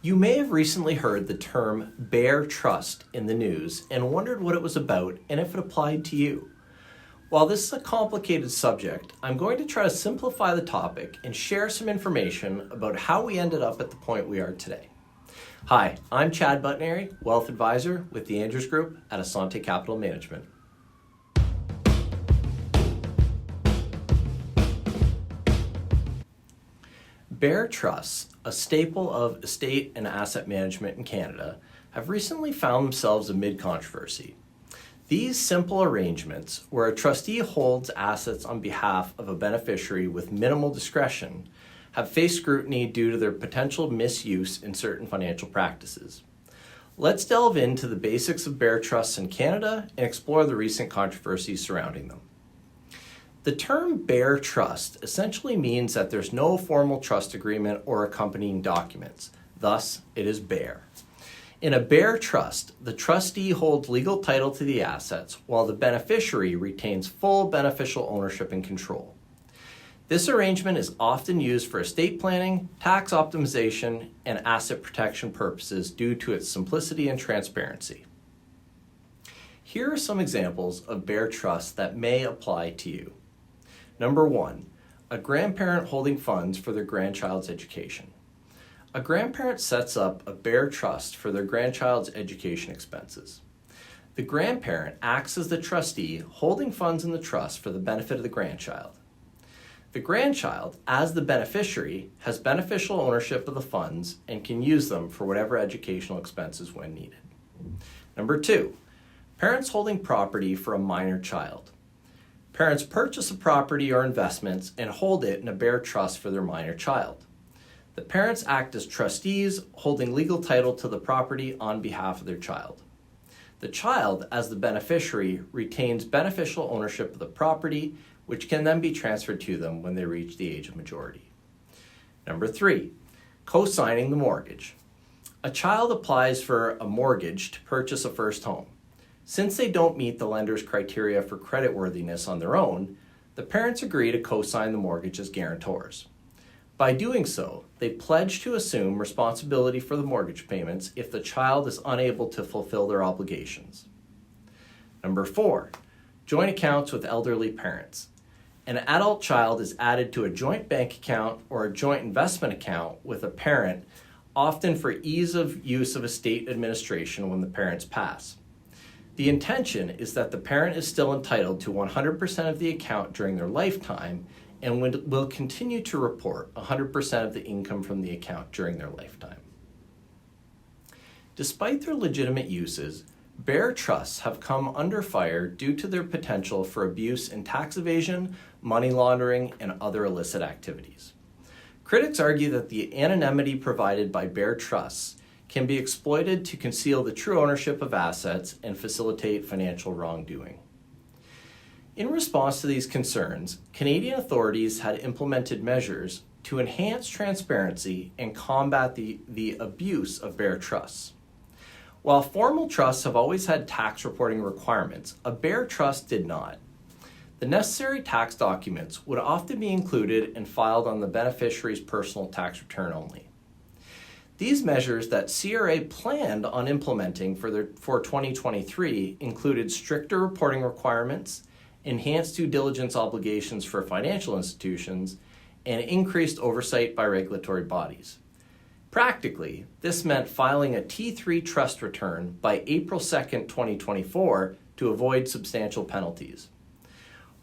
You may have recently heard the term bare trust in the news and wondered what it was about and if it applied to you. While this is a complicated subject, I'm going to try to simplify the topic and share some information about how we ended up at the point we are today. Hi, I'm Chad Butnary, Wealth Advisor with the Andrews Group at Asante Capital Management. Bare trusts, a staple of estate and asset management in Canada, have recently found themselves amid controversy. These simple arrangements, where a trustee holds assets on behalf of a beneficiary with minimal discretion, have faced scrutiny due to their potential misuse in certain financial practices. Let's delve into the basics of bare trusts in Canada and explore the recent controversies surrounding them. The term bare trust essentially means that there's no formal trust agreement or accompanying documents. Thus, it is bare. In a bare trust, the trustee holds legal title to the assets while the beneficiary retains full beneficial ownership and control. This arrangement is often used for estate planning, tax optimization, and asset protection purposes due to its simplicity and transparency. Here are some examples of bare trusts that may apply to you. Number 1, a grandparent holding funds for their grandchild's education. A grandparent sets up a bare trust for their grandchild's education expenses. The grandparent acts as the trustee, holding funds in the trust for the benefit of the grandchild. The grandchild, as the beneficiary, has beneficial ownership of the funds and can use them for whatever educational expenses when needed. Number 2, parents holding property for a minor child. Parents purchase a property or investments and hold it in a bare trust for their minor child. The parents act as trustees, holding legal title to the property on behalf of their child. The child, as the beneficiary, retains beneficial ownership of the property, which can then be transferred to them when they reach the age of majority. Number 3, co-signing the mortgage. A child applies for a mortgage to purchase a first home. Since they don't meet the lender's criteria for creditworthiness on their own, the parents agree to co-sign the mortgage as guarantors. By doing so, they pledge to assume responsibility for the mortgage payments if the child is unable to fulfill their obligations. Number 4, joint accounts with elderly parents. An adult child is added to a joint bank account or a joint investment account with a parent, often for ease of use of estate administration when the parents pass. The intention is that the parent is still entitled to 100% of the account during their lifetime and will continue to report 100% of the income from the account during their lifetime. Despite their legitimate uses, bare trusts have come under fire due to their potential for abuse in tax evasion, money laundering, and other illicit activities. Critics argue that the anonymity provided by bare trusts can be exploited to conceal the true ownership of assets and facilitate financial wrongdoing. In response to these concerns, Canadian authorities had implemented measures to enhance transparency and combat the abuse of bare trusts. While formal trusts have always had tax reporting requirements, a bare trust did not. The necessary tax documents would often be included and filed on the beneficiary's personal tax return only. These measures that CRA planned on implementing for 2023 included stricter reporting requirements, enhanced due diligence obligations for financial institutions, and increased oversight by regulatory bodies. Practically, this meant filing a T3 trust return by April 2, 2024 to avoid substantial penalties.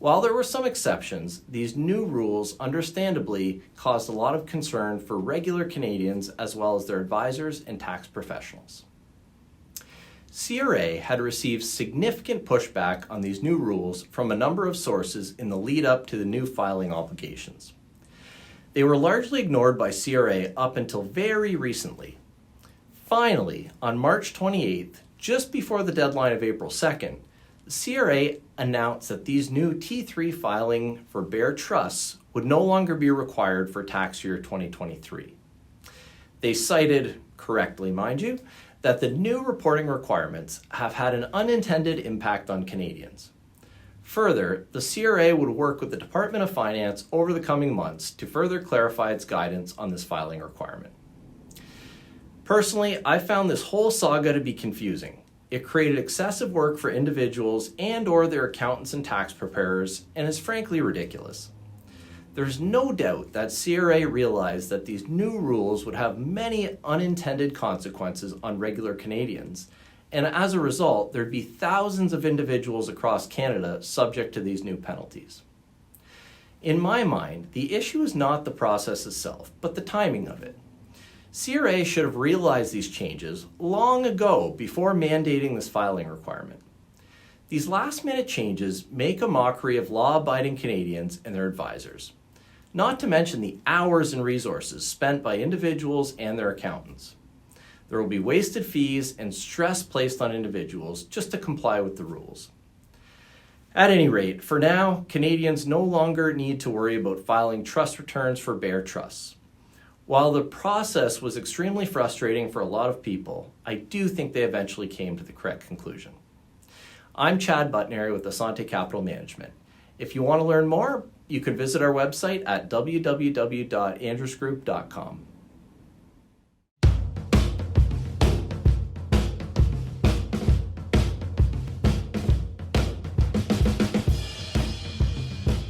While there were some exceptions, these new rules understandably caused a lot of concern for regular Canadians as well as their advisors and tax professionals. CRA had received significant pushback on these new rules from a number of sources in the lead up to the new filing obligations. They were largely ignored by CRA up until very recently. Finally, on March 28th, just before the deadline of April 2nd, the CRA announced that these new T3 filing for bare trusts would no longer be required for tax year 2023. They cited, correctly mind you, that the new reporting requirements have had an unintended impact on Canadians. Further, the CRA would work with the Department of Finance over the coming months to further clarify its guidance on this filing requirement. Personally, I found this whole saga to be confusing. It created excessive work for individuals and/or their accountants and tax preparers, and is frankly ridiculous. There's no doubt that CRA realized that these new rules would have many unintended consequences on regular Canadians, and as a result, there'd be thousands of individuals across Canada subject to these new penalties. In my mind, the issue is not the process itself, but the timing of it. CRA should have realized these changes long ago before mandating this filing requirement. These last-minute changes make a mockery of law-abiding Canadians and their advisors, not to mention the hours and resources spent by individuals and their accountants. There will be wasted fees and stress placed on individuals just to comply with the rules. At any rate, for now, Canadians no longer need to worry about filing trust returns for bare trusts. While the process was extremely frustrating for a lot of people, I do think they eventually came to the correct conclusion. I'm Chad Butnary with Asante Capital Management. If you want to learn more, you can visit our website at www.andrewsgroup.com.